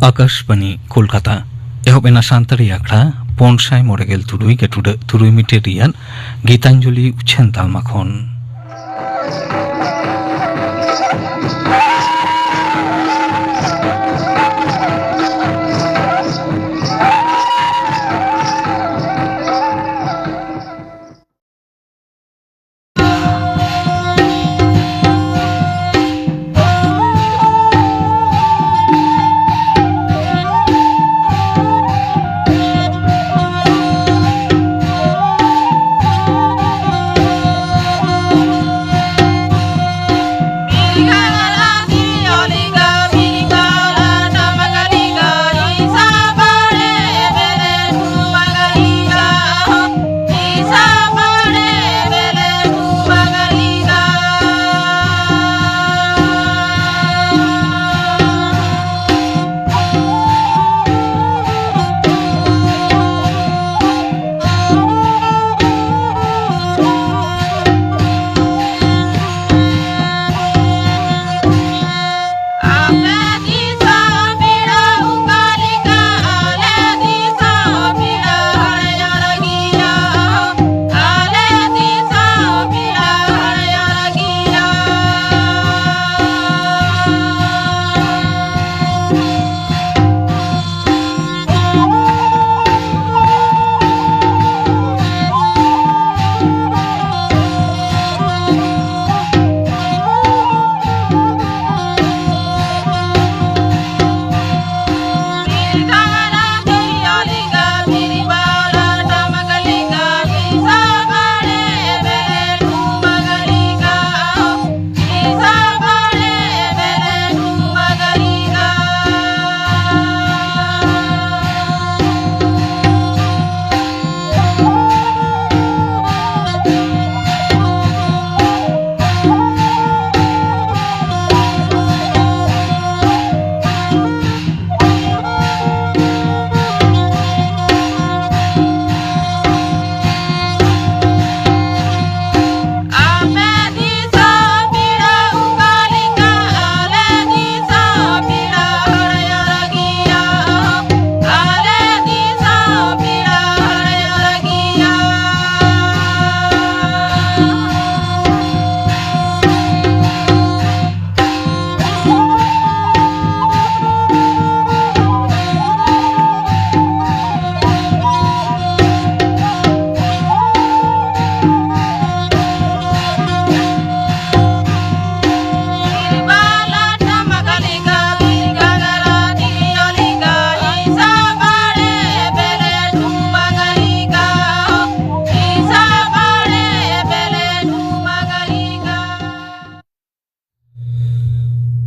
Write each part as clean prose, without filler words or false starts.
आकाशवाणी कोलकाता एहबेना सानतारि आखड़ा पनसाय मरेगेल तुरुई गेटुडे तुरुई मिटे रियान गीतांजलि उछेन तालमाखन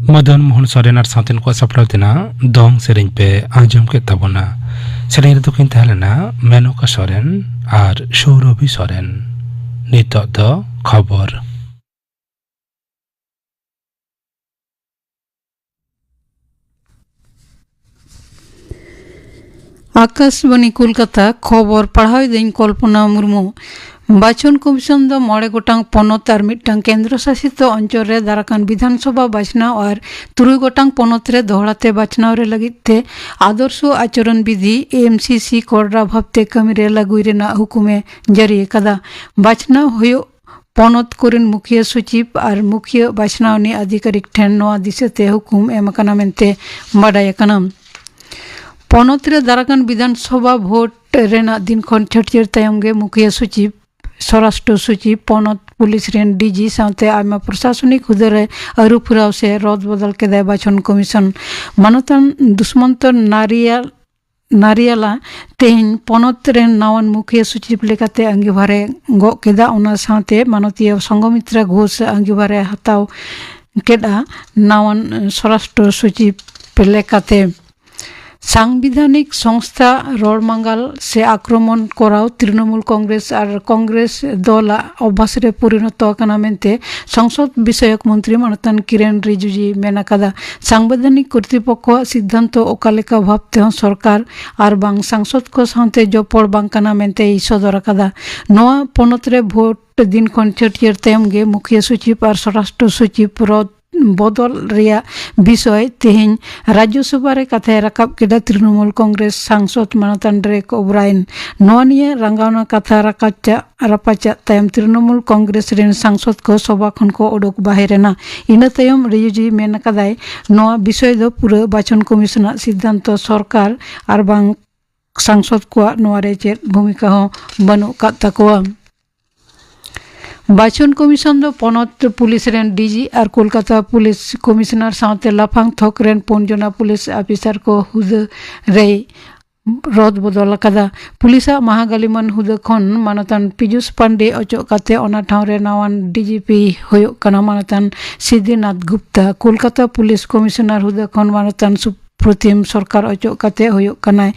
मदन मोहन सोरेन और साथीन को सपड़ाव देना दोंग सेरेंज पे आजम के तबना सेरेंज तो किन तहलना मेनका सोरेन और सौरभी सोरेन नितो दो खबर आकाशवाणी कोलकाता खबर पढ़ाई दिन कल्पना मुर्मू बाचन कमिशन दो मोड़े गोटांग पनत और मिटांग केंद्र शासित अंचल रे दाराकान विधानसभा बाछना और तुरुई गोटांग पनत रे दोहड़ाते बाछना रे लगिते आदर्श आचरण विधि एमसीसी कोडरा भावते कमी रे लागुई रेना हुकुमे जारी कदा बाछना हुयो पनत कोरिन मुखिया सचिव और मुखिया बाछनावनी अधिकारिक ठेन नोआ दिशते हुकुम एमकाना मेनते बाडाय काना पनत रे दाराकान विधानसभा भोट रेना दिन खन छटचेर तायम गे मुखिया सचिव स्वराष्ट्र सचिव पनत पुलिस रेन डीजी साथे आयमा प्रशासनिक हुदरे अरुफुराव से रद बदल के दाय बाचन कमिशन मानतान दुष्मंत नारियाला तेहन पनत रेन नावन मुखिया सचिव लेकाते अंगीभारे गो केदा ओना साथे मानतीय संगमित्रा घोष अंगीभारे हताव केदा नावन स्वराष्ट्र सचिव लेकाते सांविधानिक संस्था रड़मांगाल से आक्रमण कराओ तृणमूल कांग्रेस और कांग्रेस दल अभ्यास रे परिणत आकाना मेनते संसद विषयक मंत्री मानतान किरेन रिजिजू मेना कादा सांविधानिक कर्तृपक्ष सिद्धांत ओकालेका भावते सरकार और बांग सांसद को साथे जपड़ बांग काना मेनते सदर कादा नोआ पनत रे भोट दिन खन छटियर तायम गे मुखिया सचिव और स्वराष्ट्र सचिव रद बदल रेया विषय तेहें राज्यसभा रे कथे रकाब केदा तृणमूल कांग्रेस सांसद मानतान डेरेक ओब्रायन नोनिया रंगावना कथा रापाचा तायम तृणमूल कांग्रेस रेन सांसद को सभा खन को ओडोक बाहेरेना इना तायम रियुजी मेन कदाय नोआ विषय दो पूरा बाचन कमिशना सिद्धांत सरकार आर बांग सांसद को नोआरे चेत भूमिका हो बनु काताकोआ बाचन कमिशन दो पनत पुलिस रेन डीजी और कोलकाता पुलिस कमिश्नर साथे लाफांग थोक रेन पुनजना पुलिस ऑफिसर को हुद रे रद बदल कदा पुलिस महागालीमन हुद खन मानतान पीयूष पांडे अचो काते ओना ठाव रे नावान डीजीपी होयो कना मानतान सिद्धिनाथ गुप्ता कोलकाता पुलिस कमिश्नर हुद खन मानतान सुप्रीम सरकार अचो काते होयो कना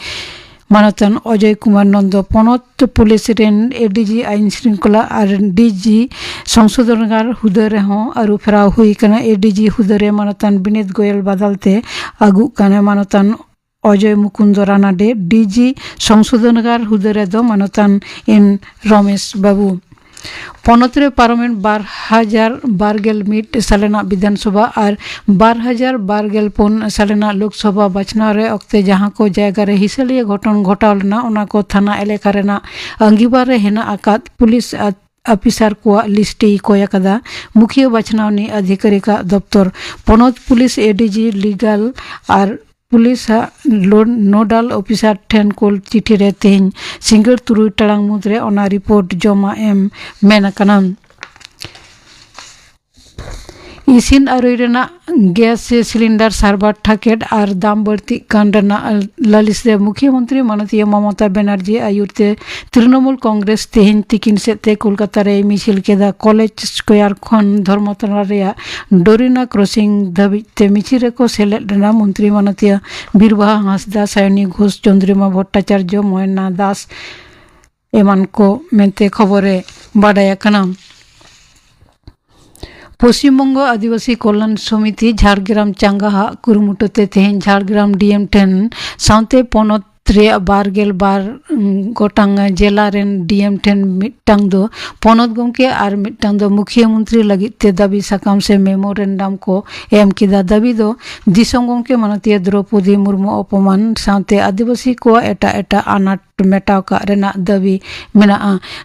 मानतान अजय कुमार नंद पनत पुलिस रेन एडीजी आईन श्रृंखला और डीजी संशोधनगार हुदरे हों और फेराव हुई कना एडीजी हुदरे मानतान विनीत गोयल बदलते आगु कना मानतान अजय मुकुंद रानाडे डीजी संशोधनगार हुदरे दो मानतान इन रमेश बाबू पनतरे पार्लामेंट 2012 सालेना विधानसभा और 2012 सालेना लोकसभा बाछना रे अक्ते जहां को जायगा रे हिसलिया घटन घटावलना ओना को थाना एलेका रेना अंगीबार रे हेना आकात पुलिस ऑफिसर को लिस्टे कोया कदा मुख्य बाछनावनी अधिकारी का दफ्तर पनत पुलिस एडीजी लीगल और पुलिस नोडल ऑफिसर ठेन कोल चिठी रे तेहन सिंगर तुरुई टांग मुद्रे ओना रिपोर्ट जमा एम मेन कना इसिन आरुइरेना गैस सिलिंडर सार्वर ठाकेट और दाम बढ़ती कांडना ललिस रे मुख्यमंत्री माननीय ममता बनर्जी आयुरते तृणमूल कांग्रेस तेहन तिकिन सेते कोलकाता रे मिছিল केदा कॉलेज स्क्वायर खन धर्मतला रे डोरिना क्रॉसिंग धाबिते मिছিল को सेलेदना मंत्री माननीय बीरबाहा हांसदा सायनी घोष चंद्रिमा भट्टाचार्य मोयना दास एमान को मेनते खबरे बाडाया कना पश्चिमबंग आदिवासी कल्याण समिति झाड़ग्राम चांगाहा कुरुमुटुते तेहन झाड़ग्राम डीएम ठेन साउते पनत रे 12 गोटांग जिला रेन डीएम ठेन मिटांग दो पनत गमके और मिटांग दो मुख्यमंत्री लगित ते दाबी साकाम से मेमोरेंडम को एम किदा दाबी दो दिसंग गमके माननीय द्रौपदी मुर्मू अपमान साउते आदिवासी को एटा एटा आनाट मेटाव का रेना दाबी मेना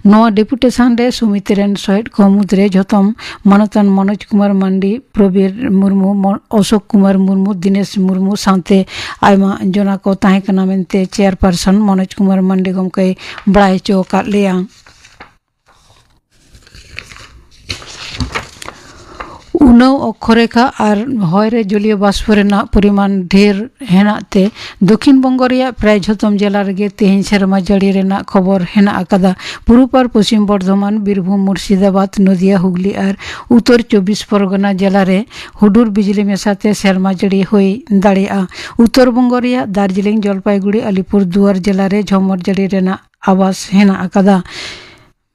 नोआ डेपुटेशन रे समिति रेन सहित को मुद्रे जतम मानतान मनोज कुमार मांडी प्रवीर मुर्मू अशोक कुमार मुर्मू दिनेश मुर्मू साउते आयमा जना को ताहे कना मेनते चेयरपर्सन मनोज कुमार मांडी गमके बड़ाई चो का लिया उनाव अक्षरेखा और हयरे जलीय बाष्प परिमाण ढेर हेनाते दक्षिण बंग प्राय झतम जिला रेगे तेहन सेरमा जड़ी रेना खबर हेना आकादा पूर्व और पश्चिम बर्धमान बीरभूम मुर्शिदाबाद नदिया हुगली और उत्तर 24 परगना जिला रे हुडुर बिजली मेसाते सेरमा जड़ी होई दाड़िया उत्तर बंग दार्जिलिंग जलपाईगुड़ी अलीपुरदुआर जिला रे झमर जड़ी रेना आवास हेना आकादा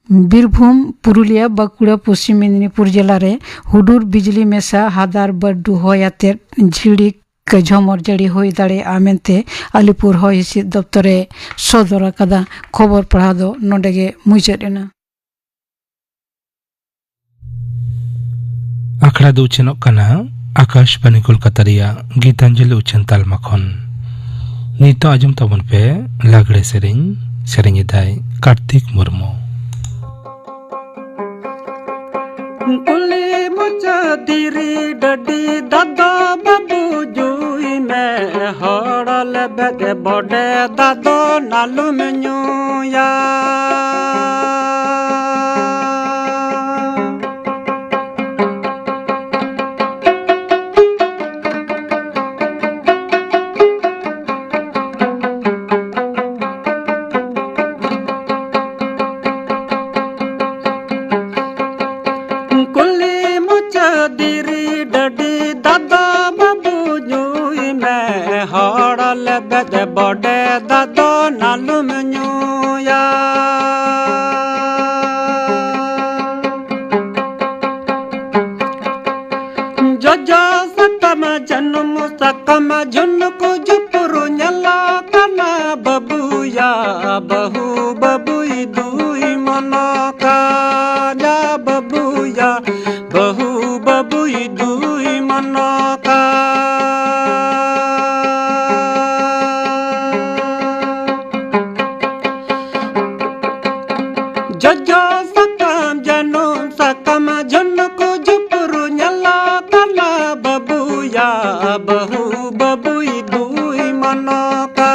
बीरभूम पुरुलिया बांकुड़ा पश्चिम मेदिनीपुर जिला रे हुडुर बिजली मेसा हादार बड्डू होयाते झिड़ी झमर जड़ी होई दाड़े आमेनते अलीपुर होय हिसिद दफ्तरे सदर कदा खबर पढ़ा दो नोडेगे मुचादेना आखड़ा दो उचेनोग कना आकाशवाणी कोलकाता रिया गीतांजलि उचेन तालमा खन नितो आजम तबन पे लागड़े सेरेंग दाय कार्तिक मुर्मू कुली मुचा दिरी डडी दादा बाबू जुई में हड़ल बेगे बड़े दादो नालू में न्यूया बड़े दादो नालू में न्यूया जो जो सकम जन्म सकम झुनको जुपुरु न्यला कना बबुया बहू बबुई दुई मनो का जा बबुया बहु बबुई दुई मनका जजो सकम जनम सकम झुनको झुपरू न्याला कला बबुया बहु बबुई दुई मनका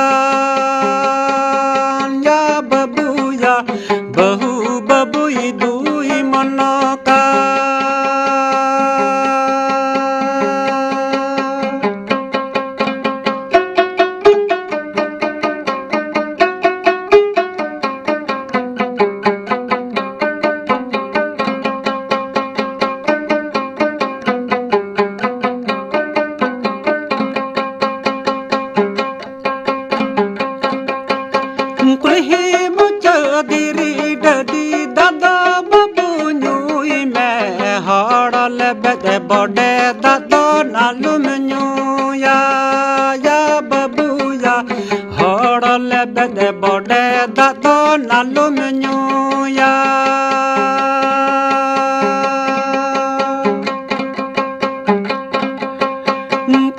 या बबुया बहु बबुई दुई मनका बड़े दादो नालुम न्यूया या बबुया हड़ले बेदे बड़े दादो नालुम न्यूया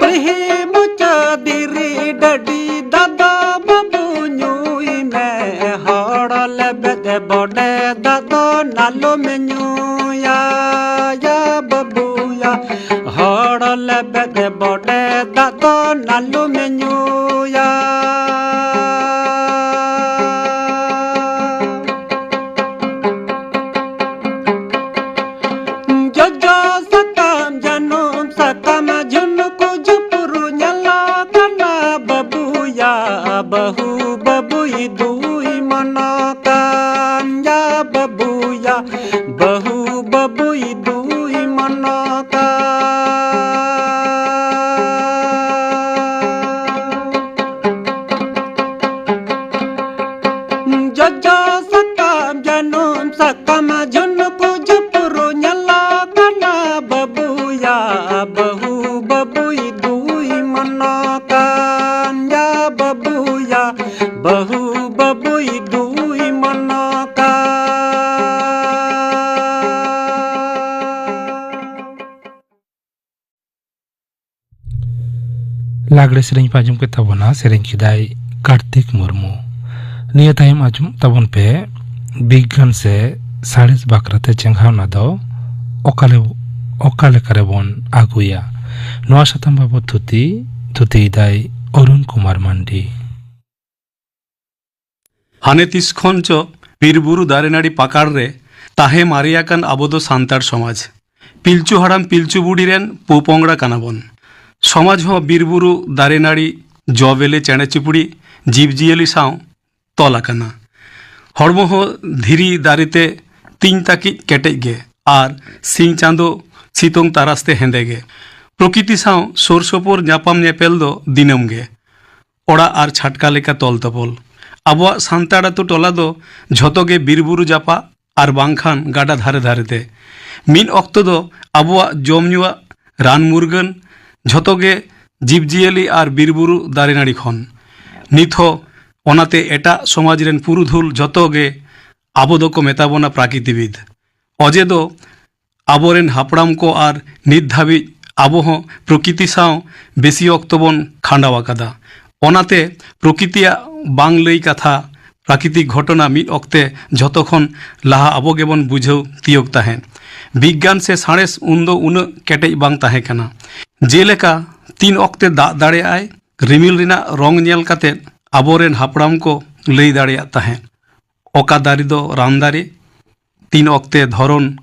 पही मुचा दिरी डडी दादा बबू न्यूई में हड़ले बेदे बड़े दादो नालुम न्यूया या बबुया हड़ले बेदे बड़े दादो नालुम न्यूया जजो सकम जनम सकम झुनको झुपरू न्याला कला बबुया बहु बबुई दुई मनका या बबुया बहु बबुई दुई मनका जजो सकम जनम सकम झुनको झुपरू न्याला कला बबुया बहु बबुई दुई मनका या बबुया बहु बबुई दुई मनका लागड़े सेरेंज पे आजम के तबना सेरेंज किदाई कार्तिक मुर्मू निया ताइम आजम तबन पे विज्ञान से साड़िस बाकराते चेंघावना दो ओकाले करे बन आगुया नवा शतम बाबू थुती दाई अरुण कुमार मांडी हाने तीस खन चो बीरबुरु दारेनाड़ी पाकाड़ रे ताहे मारियाकान आबो दो सान्ताड़ समाज पिलचु हाड़ाम पिलचु बुड़ी रेन पोपोंगड़ा कानाबन समाज हो बीरबुरु दारेनाड़ी जबेले चेणे चिपुड़ी जीवजियाली साव तोलाकाना हड़मो हो धीरी दारेते तीन ताकी केटेज गे आर सिंह चांदो सितोंग तारास्ते हेंदे गे प्रकृति साव सोरसोपोर न्यापाम नेपेल दो दिनम गे ओड़ा आर छाटका लेका तोल तपोल आबोआ सान्ताड़ आतु टोला दो झोतो गे बीरबुरु जापा आर बांखान गाडा धारे धारेते मिन अक्तो दो आबोआ जमnyuआ रान मुरगन झोतो गे जीवजियाली आर बीरबुरु दारेनाड़ी खन निथो ओनाते एटा समाज रेन पुरुधुल झोतो गे आबो दो को मेताबोना प्राकृतिविद अजे दो आबोरेन हापड़ाम को आर नित धाबी आबो हो प्रकृति साव बेसी अक्तो बन खांडावाकादा ओनाते प्रकृतिया बांग लई कथा प्राकृतिक घटना मिद अक्ते झोतोखन लाहा आबो गेबन बुझाव तियोग ताहेन विज्ञान से साणेस उन दो उन केटेज बांग ताहे कना जेलेका तीन अक्ते दाग दाड़ेआय रिमिल रिना रंग नेल काते आबोरेन हापड़ाम को लई दाड़ेया ताहेन ओका दारी दो रान दारी तीन अक्ते धरन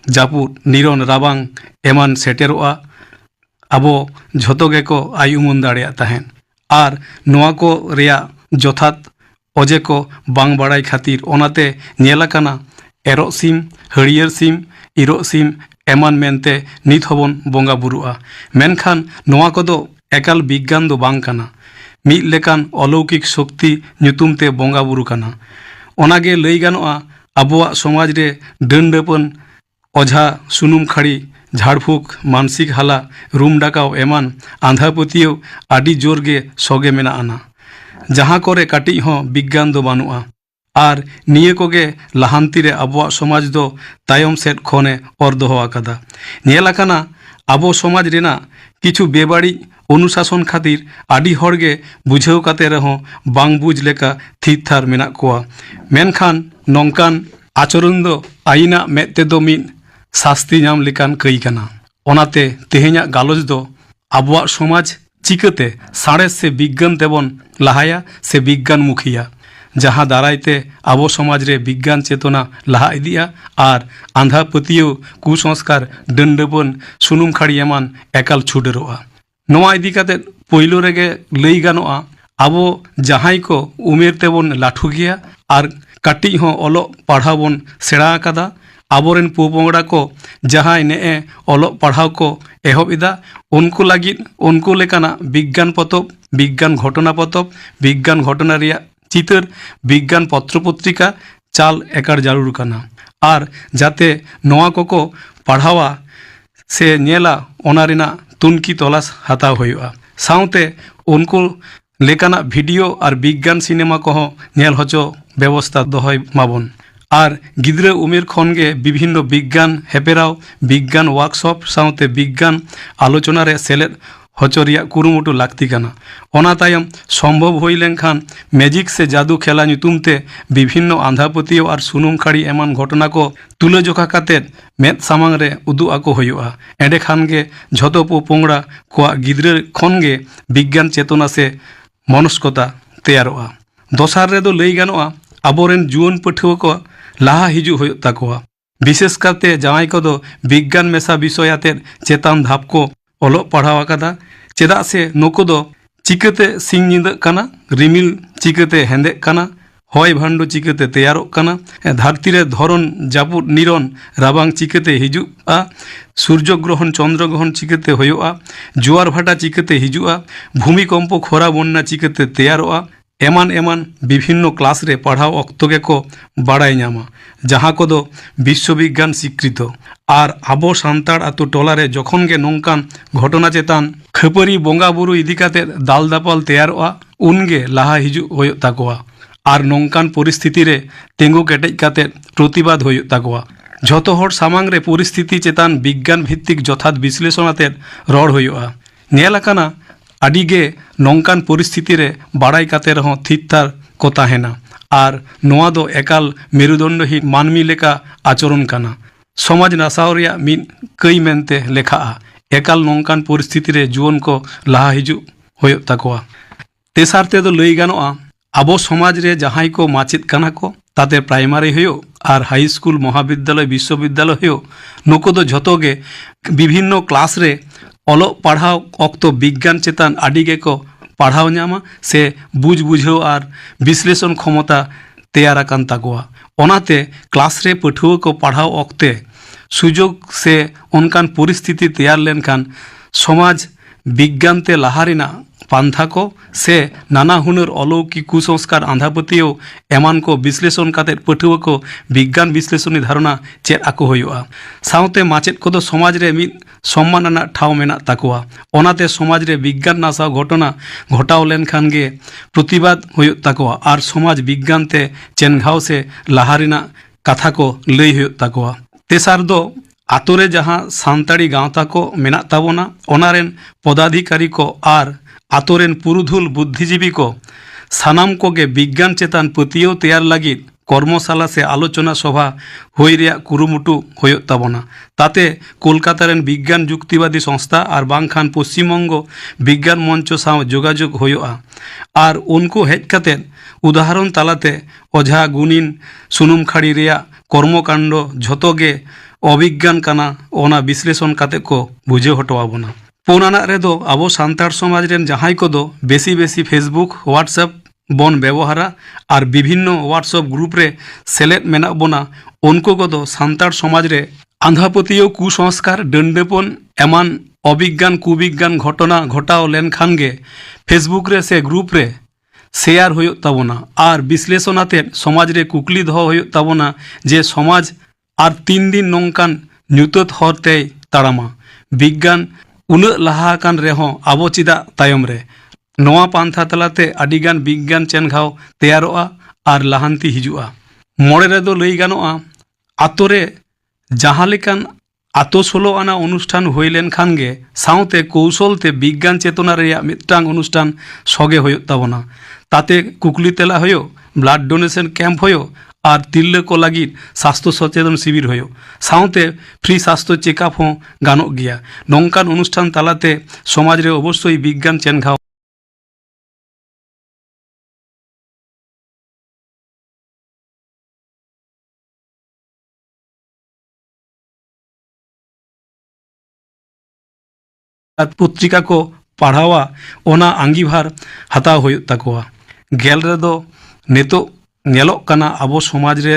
जापुद निरन राबांग एमान सेटेरोआ आबो झोतो गेको आयुमन दाड़ेया ताहेन आर नोआ को रेया जथात अजे को बांग बाड़ाई खातिर ओनाते नेलाकाना एरो सिम हरियर सिम इरो सिम एमान मेनते नित हबन बोंगा बुरुआ मेनखान नोआ कोदो एकाल विज्ञान दो बांग काना मिद लेकान अलौकिक शक्ति ᱧᱩᱛᱩᱢ ते बोंगा बुरु काना ओनागे लई गानोआ आबोआ समाज रे डंडपन ओझा सुनुम खाड़ी झाड़फूक मानसिक हाला रूम डाकाव एमान आंधा पतियो आडी जोर गे सगे मेना आना जहाँ करे काटी हो विज्ञान दो बानुआ আর নিয়ে কোगे लाहांती रे आबोआ समाज दो तायम सेट खोने और दोहो आकादा नेल आकाना आबो समाज रेना किछु बेबाड़ी अनुशासन खातिर आडी हड़गे बुझाव काते रहो बांग बुझ लेका थीर थार मेना कोआ मेनखान नौकान आचरण दो आईना मेते दो मिन शास्ति नाम लेकान कई कना ओनाते तेहेन्या गालोज दो आबोआ समाज चिकते साड़ेस से विज्ञान तेबन लाहाया से विज्ञान मुखिया जहाँ दारायते आबो समाज रे विज्ञान चेतना लाहा इदिया और आंधा पतियो कुसंस्कार दंडबन सुनुम खाड़ी एमान एकाल छुडेरोआ नोआ इदी काते पइलो रेगे लई गानोआ आबो जहाई को उमेर तेबन लाठु गिया और काटी हों ओलो पढ़ाव बन सेड़ा आकादा आबोरेन पोपोंगड़ा को जहां ने ओलो पढ़ाव को एहब इदा उनको लगी उनको लेकाना विज्ञान पतब विज्ञान घटना पतब विज्ञान घटना रिया चितर विज्ञान पत्र पत्रिका चाल एकार जारूर काना और जाते नोआ को पढ़ावा से नेला ओना रिना तुनकी तलाश हाताव हुआ साउते उनको लेकाना भिडियो और विज्ञान सिनेमा को नेल हचो व्यवस्था दोहय माबन और गिद्रे उमेर खनगे विभिन्न विज्ञान हेपेराव विज्ञान वर्कशॉप साउते विज्ञान आलोचना रे सेलेद हचरिया कुरुमुटु लाक्ति काना ओना तायम सम्भव होई लेनखान मैजिक से जादू खेला नुतुमते विभिन्न आंधापतियो और सुनुम खाड़ी एमान घटना को तुलजोखा कातेद मेद सामांग रे उदु आको होयुआ एंडे खानगे झतो पोपोंगड़ा कोआ गिद्रे खनगे विज्ञान चेतना से मनस्कता तैयारोआ दोसार रे दो लई गानोआ आबोरेन जुवन पठुआ को लाहा हिजु होयो ताकोआ विशेष करते जावाई को दो विज्ञान मेसा विषय आते चेतान धाप को ओलो पढ़ाव आकादा चेदा से नुको दो चिकते सिंग निंद काना रिमिल चिकते हेंदे काना हय भांडो चिकते तैयारो काना धरती रे धरन जापुर निरन राबांग चिकते हिजुआ सूर्य ग्रहण चंद्र ग्रहण चिकते होयोआ जुआर भाटा चिकते हिजुआ भूमिकम्प खरा बन्ना चिकते तैयारोआ एमान एमान विभिन्न क्लास रे पढ़ाव अक्तगे को बाड़ाई नामा जहाँ को दो विश्वविज्ञान स्वीकृत और आबो सान्ताड़ आतो टोलारे जखन गे नोंकान घटना चेतान खपरी बोंगा बुरु इदी काते दाल दापाल तैयारोआ उनगे लाहा हिजु होयो ताकोआ और नोंकान परिस्थिति रे तेंगु केटेज काते प्रतिबाद होयो ताकोआ झतो हर सामांग रे परिस्थिति चेतान विज्ञान भित्तिक यथार्थ विश्लेषण आते रड़ होयोआ नेल आकाना आडिगे नौकान परिस्थिति रे बाड़ाई काते रहो थीर को ताहेना और नोआ दो एकाल मेरुदंडहीन मानमी लेका आचरण काना समाज नासाव रिया मिन कई मेनते लेखा एकाल नौकान परिस्थिति रे जुवन को लाहा हिजु होयो ताकोआ तेसारते दो लई गानोआ आबो समाज रे जहाई को माचित काना को ताते प्राइमारी होयो और हाई स्कूल महाविद्यालय विश्वविद्यालय होयो नुको दो झतोगे विभिन्न क्लास रे ओलो पढ़ाव अक्तो विज्ञान चेतान आडिगे को पढ़ाव नामा से बुझ बुझाव और विश्लेषण क्षमता तैयार आकान ताकोआ ओनाते क्लास रे पठुआ को पढ़ाव अक्ते सुजोग से उनकान परिस्थिति तैयार लेनखान समाज विज्ञान ते लाहारिना पांथा को से नाना हुनर अलौकिक कुसंस्कार आंधापतियो एमान को विश्लेषण काते पठुआ को विज्ञान विश्लेषणी धारणा चेद आको होयुआ साउते माचेद को दो समाज रे मिद सम्मानना ठाव मेना ताकोआ ओनाते समाज रे विज्ञान नासा घटना घटाव लेनखान गे प्रतिबाद होयो ताकोआ और समाज विज्ञान ते चेनघाव से लाहारिना कथा को लई होयो ताकोआ तेसार दो आतोरे जहाँ सान्ताड़ी गाँवता को मेना ताबोना ओनारेन पदाधिकारी को और आतोरेन पुरुधुल बुद्धिजीवी को सानाम को गे विज्ञान चेतान पतियो तैयार लगी कर्मशाला से आलोचना सभा होई रिया कुरुमुटु होयो ताबोना ताते कोलकातारेन विज्ञान जुक्तिवादी संस्था और बांखान पश्चिमबंग विज्ञान मंच साव जोगाजोग होयोआ और उनको हेज काते उदाहरण तालाते ओझा गुनिन सुनुम खाड़ी रिया कर्मकांड झतोगे अभिज्ञान काना ओना विश्लेषण काते को बुझे हटवाबोना पुनाना रेदो आबो सान्ताड़ समाज रेन जहाई को दो बेसी बेसी फेसबुक व्हाट्सएप बन व्यवहारा और विभिन्न व्हाट्सएप ग्रुप रे सेलेद मेना बोना उनको को दो सान्ताड़ समाज रे आंधापतियो कुसंस्कार दंडेपन एमान अभिज्ञान कुविज्ञान घटना घटाव लेनखान गे फेसबुक रे से ग्रुप रे शेयर होयो ताबोना और विश्लेषणाते समाज रे कुकली दो होयो ताबोना जे समाज और 3 दिन नौकान न्यूतत हरते ताड़ामा विज्ञान उन लाहाकान रेहो आबो चिदा तायम रे नोआ पांथा तलाते आडिगान विज्ञान चेनघाव तैयारोआ ᱟᱨ ᱞᱟᱦᱟᱱᱛᱤ ᱦᱤᱡᱩᱜᱼᱟ᱾ ᱢᱚᱬᱮ ᱨᱮᱫᱚ ᱞᱟᱹᱭ ᱜᱟᱱᱚᱜᱼᱟ ᱟᱛᱳ ᱨᱮ ᱡᱟᱦᱟᱸ ᱞᱮᱠᱟᱱ ᱟᱛᱳ ᱥᱳᱞᱳ ᱟᱱᱟ ᱚᱱᱩᱥᱴᱷᱟᱱ ᱦᱩᱭ ᱞᱮᱱᱠᱷᱟᱱ ᱜᱮ ᱥᱟᱶᱛᱮ ᱠᱳᱣᱥᱚᱞ তে বিজ্ঞান চেতনা ᱨᱮᱭᱟᱜ ᱢᱤᱫᱴᱟᱝ ᱚᱱᱩᱥᱴᱷᱟᱱ ᱥᱚᱜᱮ ᱦᱩᱭᱩᱜ ᱛᱟᱵᱚᱱᱟ। তাতে কুকলি তেলা ᱦᱩᱭᱩᱜ, ব্লাড ডোনেশন ক্যাম্প ᱦᱩᱭᱩᱜ আর ᱛᱤᱨᱞᱟᱹ ᱠᱚ ᱞᱟᱹᱜᱤᱫ ᱥᱟᱥᱛᱷᱚ ᱥᱚᱪᱮᱛᱚᱱ শিবির ᱦᱩᱭᱩᱜ। ᱥᱟᱶᱛᱮ ᱯᱷᱨᱤ ᱥᱟᱥᱛᱷᱚ চেকআপ ᱦᱚᱸ ᱜᱟᱱᱚᱜ ᱜᱮᱭᱟ। ᱱᱚᱝᱠᱟᱱ ᱚᱱᱩᱥᱴᱷᱟᱱ ᱛᱟᱞᱟᱛᱮ ᱥᱚᱢᱟᱡᱽ ᱨᱮ ᱚᱵᱚᱥᱥᱳᱭ বিজ্ঞান চেনঘাও পত্রিকা কো পাড়াওয়া ওনা আঙ্গিভার হাতাও ᱦᱩᱭᱩᱜ ᱛᱟᱠᱚᱣᱟ। ᱜᱮᱞ ᱨᱮᱫᱚ ᱱᱤᱛᱚᱜ ᱧᱮᱞᱚᱜ ᱠᱟᱱᱟ ᱟᱵᱚ ᱥᱚᱢᱟᱡᱽ ᱨᱮ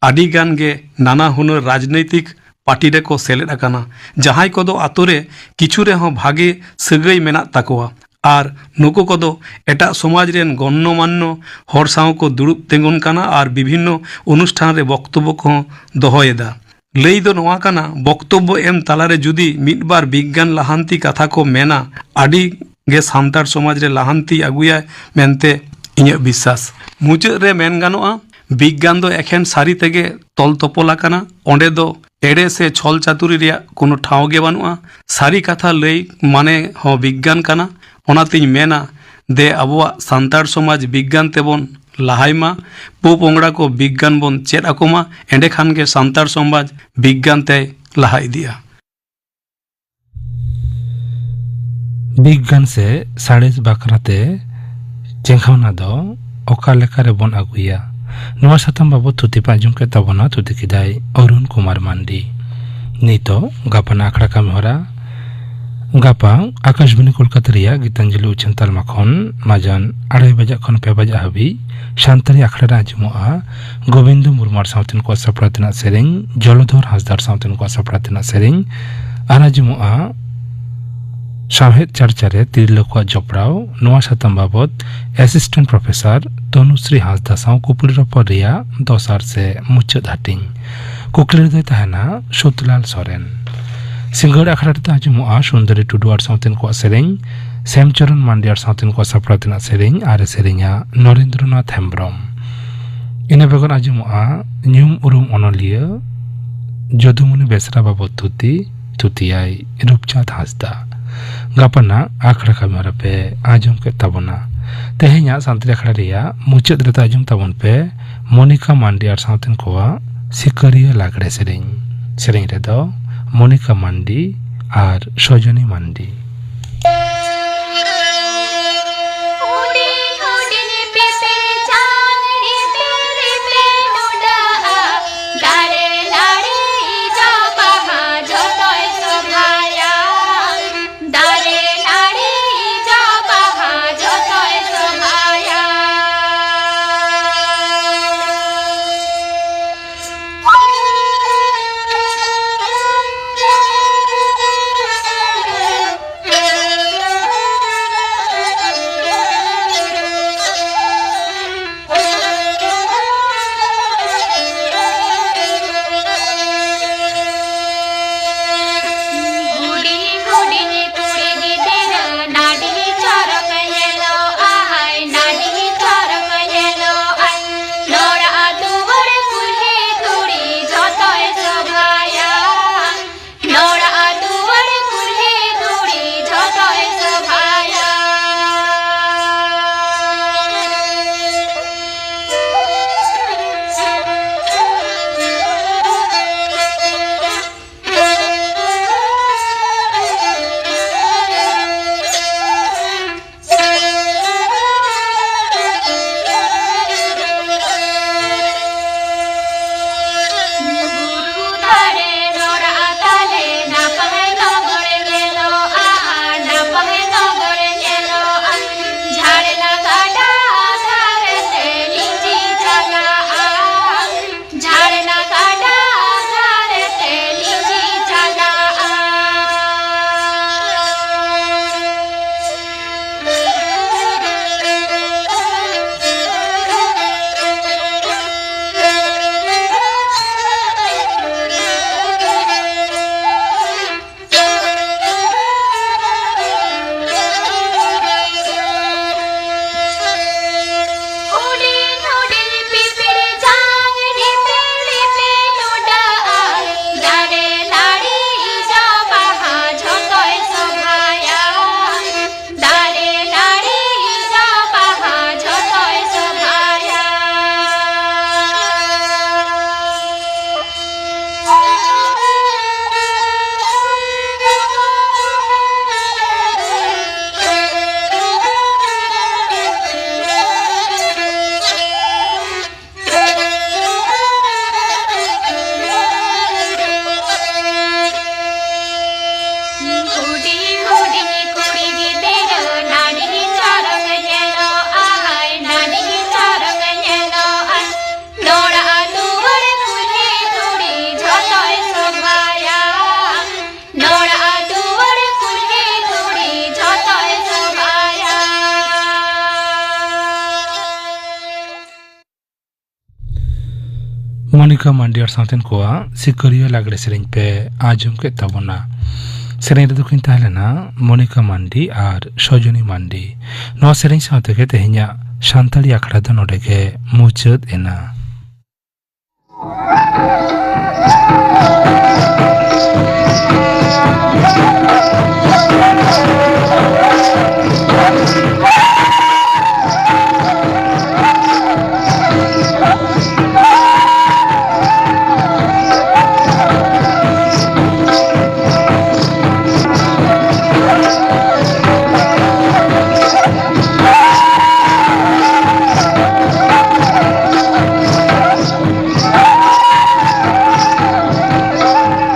ᱟᱹᱰᱤ ᱜᱟᱱ ᱜᱮ ᱱᱟᱱᱟ ᱦᱩᱱᱟᱹᱨ ᱨᱟᱡᱽᱱᱳᱭᱛᱤᱠ ᱯᱟর্টি ᱨᱮᱠᱚ ᱥᱮᱞᱮᱫ ᱟᱠᱟᱱᱟ। ᱡᱟᱦᱟᱸᱭ ᱠᱚᱫᱚ ᱟᱛᱳ ᱨᱮ ᱠᱤᱪᱷᱩ ᱨᱮᱦᱚᱸ ᱵᱷᱟᱜᱮ ᱥᱟᱹᱜᱟᱹᱭ ᱢᱮᱱᱟᱜ ᱛᱟᱠᱚᱣᱟ ᱟᱨ ᱱᱩᱠᱩ ᱠᱚᱫᱚ ᱮᱴᱟᱜ ᱥᱚᱢᱟᱡᱽ ᱨᱮᱱ ᱜᱚণ্যᱢᱟন্য ᱦᱚᱲ ᱥᱟᱶ ᱠᱚ ᱫᱩᱲᱩᱵ ᱛᱤᱸᱜᱩᱱ ᱠᱟᱱᱟ ᱟᱨ ᱵᱤᱵᱷᱤᱱᱱᱚ ᱚᱱᱩᱥᱴᱷᱟᱱ ᱨᱮ ᱵᱚᱠᱛᱚᱵᱽᱵᱚ ᱠᱚᱦᱚᱸ ᱫᱚᱦᱚᱭᱮᱫᱟ। ᱞᱟᱹᱭ ᱫᱚ ᱱᱚᱣᱟ ᱠᱟᱱᱟ ᱵᱚᱠᱛᱚᱵᱽᱵᱚ ᱮᱢ ᱛᱟᱞᱟᱨᱮ ᱡᱩᱫᱤ ᱢᱤᱫᱵᱟᱨ ᱵᱤᱜᱽᱜᱟᱱ ᱞᱟᱦᱟᱱᱛᱤ ᱠᱟᱛᱷᱟ ᱠᱚ ᱢᱮᱱᱟ ᱟᱹᱰᱤ ᱜᱮ ᱥᱟᱱᱛᱟᱲ ᱥᱚᱢᱟᱡᱽ ᱨᱮ ᱞᱟᱦᱟᱱᱛᱤ ᱟᱹᱜᱩᱭᱟᱭ ᱢᱮᱱᱛᱮ ᱤᱧᱟᱹᱜ ᱵᱤᱥᱥᱟᱥ। ᱢᱩᱪᱟᱹᱫ ᱨᱮ ᱢᱮᱱ ᱜᱟᱱᱚᱜᱼᱟ বিজ্ঞান ᱫᱚ ᱮᱠᱷᱮᱱ ᱥᱟᱹᱨᱤ ᱛᱮᱜᱮ ᱛᱚᱞ ᱛᱚᱯᱚᱞ ᱟᱠᱟᱱᱟ। ᱚᱸᱰᱮ ᱫᱚ ᱮᱲᱮ ᱥᱮ ᱪᱷᱚᱞ ᱪᱟᱛᱩᱨᱤ ᱨᱮᱭᱟᱜ ᱠᱳᱱᱳ ᱴᱷᱟᱶ ᱜᱮ ᱵᱟᱹᱱᱩᱜᱼᱟ। ᱥᱟᱹᱨᱤ ᱠᱟᱛᱷᱟ ᱞᱟᱹᱭ ᱢᱟᱱᱮ ᱦᱚᱸ বিজ্ঞান ᱠᱟᱱᱟ। ᱚᱱᱟᱛᱤᱧ ᱢᱮᱱᱟ ᱫᱮ ᱟᱵᱚᱣᱟᱜ ᱥᱟᱱᱛᱟᱲ ᱥᱚᱢᱟᱡᱽ বিজ্ঞান ᱛᱮᱵᱚᱱ ᱞᱟᱦᱟᱭ ᱢᱟ, ᱯᱚᱼᱯᱚᱝᱲᱟ ᱠᱚ বিজ্ঞান ᱵᱚᱱ ᱪᱮᱫ ᱟᱠᱚ ᱢᱟ, ᱮᱸᱰᱮᱠᱷᱟᱱ ᱜᱮ ᱥᱟᱱᱛᱟᱲ ᱥᱚᱢᱟᱡᱽ বিজ্ঞান ᱛᱮ ᱞᱟᱦᱟ ᱤᱫᱤᱜᱼᱟ। বিজ্ঞান ᱥᱮ ᱥᱟᱬᱮᱥ ᱵᱟᱠᱷᱨᱟᱛᱮ ᱪᱮᱸᱜᱷᱟᱣᱱᱟ ᱫᱚ ᱚᱠᱟ ᱞᱮᱠᱟ ᱨᱮᱵᱚᱱ ᱟᱹᱜᱩᱭᱟ? ᱱᱚᱣᱟ ᱥᱟᱛᱟᱢ ᱵᱟᱵᱚᱫ ᱛᱷᱩᱛᱤ ᱯᱮ ᱟᱸᱡᱚᱢ ᱠᱮᱫ ᱛᱟᱵᱚᱱᱟ। ᱛᱷᱩᱛᱤ ᱠᱮᱫᱟᱭ ᱚᱨᱩᱱ ᱠᱩᱢᱟᱨ ᱢᱟᱱᱰᱤ। ᱱᱤᱛᱚᱜ ᱜᱟᱯᱟᱱᱟᱜ ᱟᱠᱷᱲᱟ ᱠᱟᱹᱢᱤ ᱦᱚᱨᱟ ᱜᱟᱯᱟ ᱟᱠᱟশবাণী ᱠᱳᱞকাতা ᱨᱮᱭᱟᱜ ᱜীতাᱧᱡᱚᱞᱤ ᱩᱪᱷᱟᱹᱱ ᱛᱟᱞᱢᱟ ᱠᱷᱚᱱ ᱢᱟᱡᱟᱱ 2:30 ᱵᱟᱡᱟᱜ ᱠᱷᱚᱱ 5 ᱵᱟᱡᱟᱜ ᱦᱟᱹᱵᱤᱡ ᱥᱟᱱᱛᱟᱲᱤ ᱟᱠᱷᱲᱟ ᱨᱮ ᱟᱸᱡᱚᱢᱚᱜᱼᱟ ᱜᱳᱵᱤᱱᱫᱚ ᱢᱩᱨᱢᱩ ᱥᱟᱶᱛᱮᱱ ᱠᱚ ᱥᱟᱯᱲᱟᱣ ᱛᱮᱱᱟᱜ ᱥᱮᱨᱮᱧ, ᱡᱚᱞᱚᱫᱷᱚᱨ ᱦᱟᱸᱥᱫᱟ ᱥᱟᱶᱛᱮᱱ ᱠᱚ ᱥᱟᱯᱲᱟᱣ ᱛᱮᱱᱟᱜ ᱥᱮᱨᱮᱧ ᱟᱨ ᱟᱸᱡᱚᱢᱚᱜᱼᱟ ᱥᱟᱶᱦᱮᱫ ᱪᱟᱨᱪᱟ ᱨᱮ ᱛᱤᱨᱞᱟᱹ ᱠᱚᱣᱟᱜ ᱡᱚᱯᱲᱟᱣ। ᱱᱚᱣᱟ ᱥᱟᱛᱟᱢ ᱵᱟᱵᱚᱫ ᱮᱥᱤᱥᱴᱮᱱᱴ ᱯᱨᱚᱯᱷᱮᱥᱚᱨ ᱛᱚᱱᱩᱥᱨী ᱦᱟᱸᱥᱫᱟ ᱥᱟᱶ ᱠᱩᱯᱩᱞᱤ ᱨᱚᱯᱚᱲ ᱨᱮᱭᱟᱜ ᱫᱚᱥᱟᱨ ᱥᱮ ᱢᱩᱪᱟᱹᱫ ᱦᱟᱹᱴᱤᱧ। ᱠᱩᱠᱞᱤ ᱨᱮᱫᱚᱭ ᱛᱟᱦᱮᱱᱟ ᱥᱩᱛᱞᱟᱞ ᱥᱚᱨᱮᱱ। ᱥᱤᱸᱜᱟᱹᱲ ᱟᱠᱷᱲᱟ ᱨᱮᱫᱚ ᱟᱸᱡᱚᱢᱚᱜᱼᱟ ᱥᱩᱱᱫᱚᱨী ᱴᱩᱰᱩ ᱟᱨ ᱥᱟᱶᱛᱮᱱ ᱠᱚᱣᱟᱜ ᱥᱮᱨᱮᱧ, ᱥᱮᱢᱪᱚᱨᱚᱱ ᱢᱟᱱᱰᱤ ᱟᱨ ᱥᱟᱶᱛᱮᱱ ᱠᱚᱣᱟᱜ ᱥᱟᱯᱲᱟᱣ ᱛᱮᱱᱟᱜ ᱥᱮᱨᱮᱧ ᱟᱨ ᱥᱮᱨᱮᱧᱟ ᱱᱚᱨᱮᱱᱫᱨᱚᱱᱟᱛᱷ ᱦᱮᱢᱵᱨᱚᱢ। ᱤᱱᱟᱹ ᱵᱮᱜᱚᱨ ᱟᱸᱡᱚᱢᱚᱜᱼᱟ ᱧᱩᱢ ᱩᱨᱩᱢ ᱚᱱᱚᱞᱤᱭᱟᱹ ᱡᱚᱫᱩᱢᱩᱱᱤ ᱵᱮᱥᱨᱟ ᱵᱟᱵᱚᱫ ᱛᱷᱩᱛᱤᱭᱟᱭ ᱨূᱯᱪᱟᱸᱫᱽ ᱦᱟᱸᱥᱫᱟ। ᱜᱟᱯᱟᱱᱟᱜ ᱟᱠᱷᱲᱟ ᱠᱟᱹᱢᱤ ᱦᱚᱨᱟ ᱯᱮ ᱟᱸᱡᱚᱢ ᱠᱮᱫ ᱛᱟᱵᱚᱱᱟ। ᱛᱮᱦᱮᱧᱟᱜ ᱥᱟᱱᱛᱟᱲᱤ ᱟᱠᱷᱲᱟ ᱨᱮᱭᱟᱜ ᱢᱩᱪᱟᱹᱫ ᱨᱮᱫᱚ ᱟᱸᱡᱚᱢ ᱛᱟᱵᱚᱱ ᱯᱮ ᱢᱚᱱᱤᱠᱟ ᱢᱟᱱᱰᱤ ᱟᱨ ᱥᱟᱶᱛᱮᱱ ᱠᱚᱣᱟᱜ ᱥᱤᱠᱟᱹᱨᱤᱭᱟᱹ ᱞᱟᱜᱽᱲᱮ ᱥᱮᱨᱮᱧ। ᱥᱮᱨᱮᱧ ᱨᱮᱫᱚ ᱢᱚᱱᱤᱠᱟ ᱢᱟᱱᱰᱤ ᱟᱨ সজনী মান্ডি। मोनिका मांडी और साथन कोआ सिकरिया लागड़े सेरें पे आजम के तबना सेरें रे दुकिन ताहलेना मोनिका मांडी और सजनी मांडी नो सेरें साथे के तेहिया शांताली आखड़ा द नोडे के मुचद एना